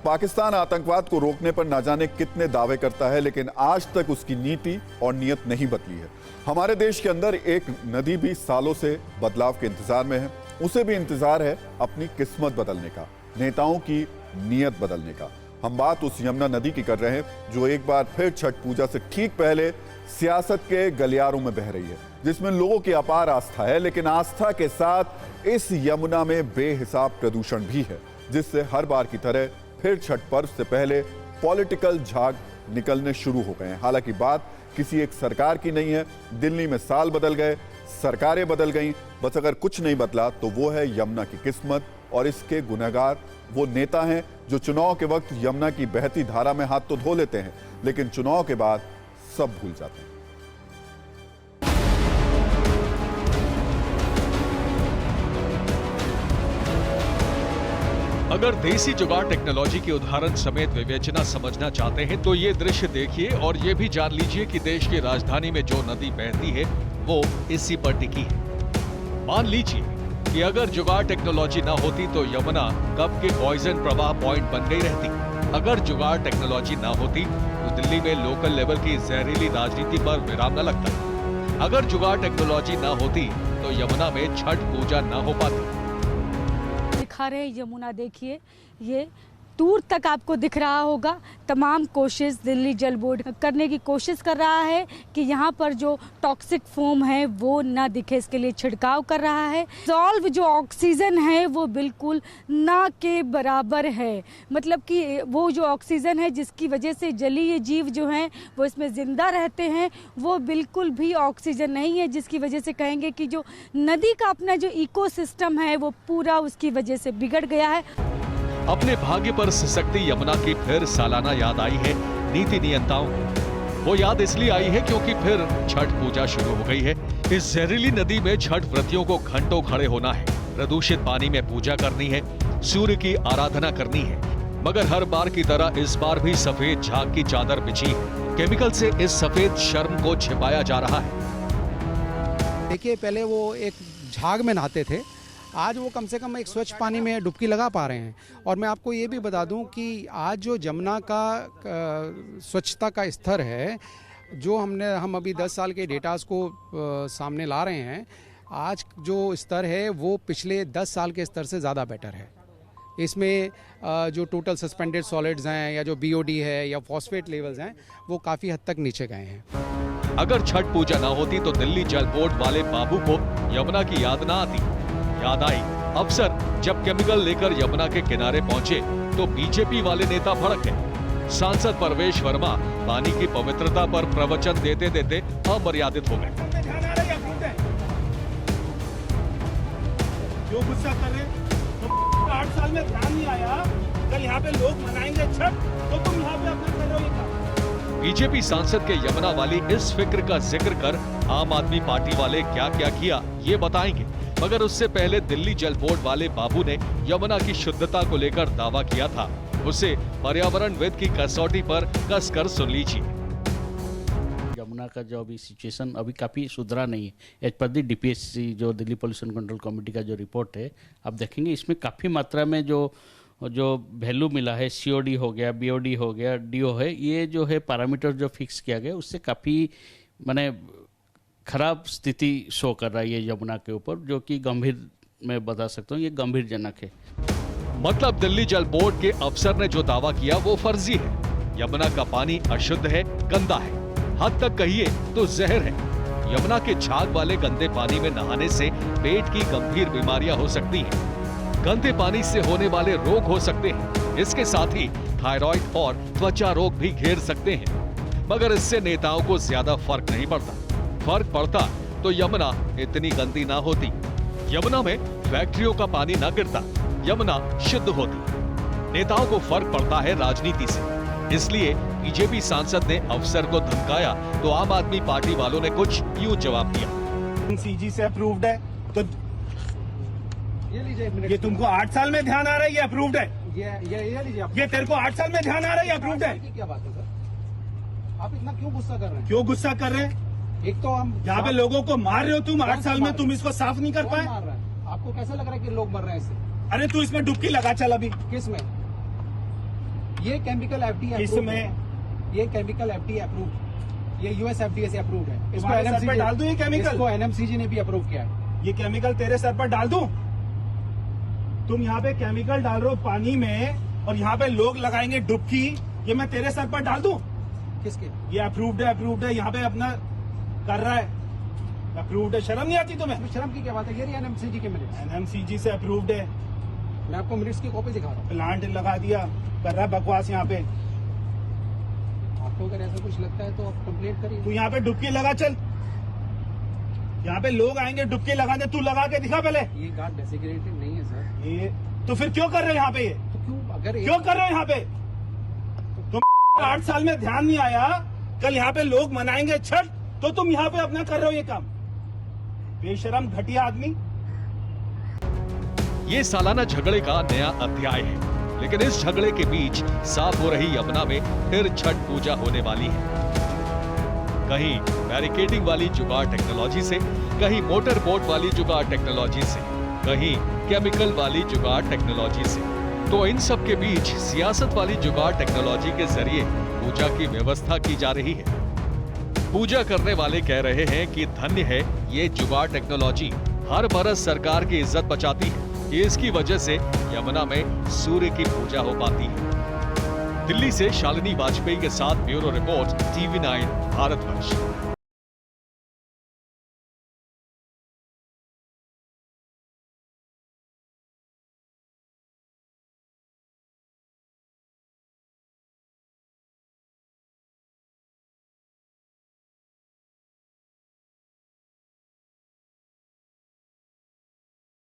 पाकिस्तान आतंकवाद को रोकने पर ना जाने कितने दावे करता है, लेकिन आज तक उसकी नीति और नीयत नहीं बदली है। हमारे देश के अंदर एक नदी भी सालों से बदलाव के इंतजार में है। उसे भी इंतजार है अपनी किस्मत बदलने का, नेताओं की नीयत बदलने का। हम बात उस यमुना नदी की कर रहे हैं जो एक बार फिर छठ पूजा से ठीक पहले सियासत के गलियारों में बह रही है, जिसमें लोगों की अपार आस्था है। लेकिन आस्था के साथ इस यमुना में बेहिसाब प्रदूषण भी है, जिससे हर बार की तरह फिर छठ पर्व से पहले पॉलिटिकल झाग निकलने शुरू हो गए हैं। हालांकि बात किसी एक सरकार की नहीं है। दिल्ली में साल बदल गए, सरकारें बदल गईं, बस अगर कुछ नहीं बदला तो वो है यमुना की किस्मत, और इसके गुनहगार वो नेता हैं जो चुनाव के वक्त यमुना की बहती धारा में हाथ तो धो लेते हैं, लेकिन चुनाव के बाद सब भूल जाते हैं। अगर देसी जुगाड़ टेक्नोलॉजी के उदाहरण समेत विवेचना समझना चाहते हैं तो ये दृश्य देखिए और ये भी जान लीजिए कि देश की राजधानी में जो नदी बहती है वो इसी पर टिकी है। मान लीजिए कि अगर जुगाड़ टेक्नोलॉजी ना होती तो यमुना कब के पॉइजन प्रवाह पॉइंट बन गई रहती। अगर जुगाड़ टेक्नोलॉजी ना होती तो दिल्ली में लोकल लेवल की जहरीली राजनीति पर विराम न लगता। अगर जुगाड़ टेक्नोलॉजी ना होती तो यमुना में छठ पूजा ना हो पाती। दिखा रहे यमुना, देखिए ये दूर तक आपको दिख रहा होगा। तमाम कोशिश दिल्ली जल बोर्ड करने की कोशिश कर रहा है कि यहाँ पर जो टॉक्सिक फोम है वो ना दिखे, इसके लिए छिड़काव कर रहा है। सॉल्व जो ऑक्सीजन है वो बिल्कुल ना के बराबर है, मतलब कि वो जो ऑक्सीजन है जिसकी वजह से जलीय जीव जो हैं वो इसमें जिंदा रहते हैं, वो बिल्कुल भी ऑक्सीजन नहीं है, जिसकी वजह से कहेंगे कि जो नदी का अपना जो इकोसिस्टम है वो पूरा उसकी वजह से बिगड़ गया है। अपने भाग्य पर सिसकती यमुना की फिर सालाना याद आई है नीति नियंताओं को। वो याद इसलिए आई है क्योंकि फिर छठ पूजा शुरू हो गई है। इस जहरीली नदी में छठ व्रतियों को घंटों खड़े होना है, प्रदूषित पानी में पूजा करनी है, सूर्य की आराधना करनी है। मगर हर बार की तरह इस बार भी सफेद झाग की चादर बिछी है। केमिकल से इस सफेद शर्म को छिपाया जा रहा है। देखिए, पहले वो एक झाग में नहाते थे, आज वो कम से कम एक स्वच्छ पानी में डुबकी लगा पा रहे हैं। और मैं आपको ये भी बता दूं कि आज जो यमुना का स्वच्छता का स्तर है, जो हम अभी 10 साल के डेटास को सामने ला रहे हैं, आज जो स्तर है वो पिछले 10 साल के स्तर से ज़्यादा बेटर है। इसमें जो टोटल सस्पेंडेड सॉलिड्स हैं या जो BOD है या फॉस्फेट लेवल्स हैं वो काफ़ी हद तक नीचे गए हैं। अगर छठ पूजा ना होती तो दिल्ली जल बोर्ड वाले बाबू को यमुना की याद ना आती। याद आई अफसर जब केमिकल लेकर यमुना के किनारे पहुंचे तो बीजेपी वाले नेता भड़क गए। सांसद परवेश वर्मा पानी की पवित्रता पर प्रवचन देते देते अमर्यादित हो गए। जो गुस्सा कर रहे तो 8 साल में ध्यान नहीं आया, कल यहाँ पे लोग मनाएंगे छठ तो तुम यहाँ पे अपना करोगे। बीजेपी सांसद के यमुना वाली इस फिक्र का जिक्र कर आम आदमी पार्टी वाले क्या क्या किया ये बताएंगे। मगर उससे पहले दिल्ली जल बोर्ड वाले बाबू ने यमुना की शुद्धता को लेकर दावा किया था। उसे पर्यावरणविद की कसौटी पर कसकर सुन लीजिए। यमुना का जो अभी सिचुएशन अभी काफ़ी सुधरा नहीं है। एज पर दी DPSC जो दिल्ली पोल्यूशन कंट्रोल कमेटी का जो रिपोर्ट है, आप देखेंगे इसमें काफ़ी मात्रा में जो वैल्यू मिला है, COD हो गया, BOD हो गया, DO है, ये जो है पैरामीटर जो फिक्स किया गया उससे काफ़ी माने खराब स्थिति शो कर रहा है ये यमुना के ऊपर, जो कि गंभीर मैं बता सकता हूँ ये गंभीरजनक है। मतलब दिल्ली जल बोर्ड के अफसर ने जो दावा किया वो फर्जी है। यमुना का पानी अशुद्ध है, गंदा है, हद तक कहिए तो जहर है। यमुना के झाग वाले गंदे पानी में नहाने से पेट की गंभीर बीमारियां हो सकती हैं। गंदे पानी से होने वाले रोग हो सकते हैं। इसके साथ ही थायराइड और त्वचा रोग भी घेर सकते हैं। मगर इससे नेताओं को ज्यादा फर्क नहीं पड़ता। फर्क पड़ता तो यमुना इतनी गंदी ना होती, यमुना में फैक्ट्रियों का पानी ना गिरता, यमुना शुद्ध होती। नेताओं को फर्क पड़ता है राजनीति से, इसलिए बीजेपी सांसद ने अफसर को धमकाया तो आम आदमी पार्टी वालों ने कुछ यूं जवाब दिया। CG से अप्रूव्ड है तो ये तुमको 8 साल में ध्यान आ रहा है, ये अप्रूव्ड है। ये तेरे को 8 साल में ध्यान आ रहा है, ये अप्रूव्ड है। क्या बात है सर, आप इतना क्यों गुस्सा कर रहे हैं? क्यों गुस्सा कर रहे हैं? एक तो हम यहाँ पे लोगों को मार रहे हो तुम, 8 साल में तुम इसको साफ नहीं कर पाए। मार रहा है? आपको कैसा लग रहा है कि लोग मर रहे हैं इससे? अरे तू इसमें डुबकी लगा चल अभी। किस में? ये केमिकल एफडीए इसमें ये केमिकल एफडीए अप्रूव, ये यूएस एफडीए से अप्रूव्ड है। इसको तुम्हारे सर NMCG पर डाल दूं ये केमिकल? इसको एनएमसीजी ने भी अप्रूव किया है। ये केमिकल तेरे सर पर डाल दूं? तुम यहाँ पे केमिकल डाल रहे हो पानी में और यहाँ पे लोग लगाएंगे डुबकी, ये मैं तेरे सर पर डाल दूं? किसके? ये अप्रूव्ड है, यहाँ पे अपना कर रहा है, अप्रूव्ड है। शर्म नहीं आती तुम्हें? शर्म की क्या बात है? ये एनएमसीजी के मिनट्स, एनएमसीजी से अप्रूव्ड है, मैं आपको मिनट्स की कॉपी दिखा रहा हूँ। प्लांट लगा दिया, कर रहा है बकवास यहाँ पे। आपको अगर ऐसा कुछ लगता है तो आप कंप्लेंट करिए। तू यहाँ पे डुबकी लगा, चल, यहाँ पे लोग आएंगे डुबकी लगाने, तू लगा के दिखा पहले। ये गार्ड डेसिग्नेटेड नहीं है सर। ये तो फिर क्यों कर रहे हो यहाँ पे? ये तो क्यों अगर क्यों कर रहे हो यहाँ पे? तुम 8 साल में ध्यान नहीं आया, कल यहाँ पे लोग मनाएंगे छठ, तो तुम यहाँ पे अपना कर रहे हो ये काम। बेशरम घटिया आदमी। ये सालाना झगड़े का नया अध्याय है, लेकिन इस झगड़े के बीच साफ हो रही यमुना में फिर छठ पूजा होने वाली है। कहीं बैरिकेडिंग वाली जुगाड़ टेक्नोलॉजी से, कहीं मोटर बोट वाली जुगाड़ टेक्नोलॉजी से, कहीं केमिकल वाली जुगाड़ टेक्नोलॉजी से। तो इन सब के बीच सियासत वाली जुगाड़ टेक्नोलॉजी के जरिए पूजा की व्यवस्था की जा रही है। पूजा करने वाले कह रहे हैं कि धन्य है ये जुगाड़ टेक्नोलॉजी, हर बरस सरकार की इज्जत बचाती है कि इसकी वजह से यमुना में सूर्य की पूजा हो पाती है। दिल्ली से शालिनी वाजपेयी के साथ ब्यूरो रिपोर्ट, TV9 भारतवर्ष।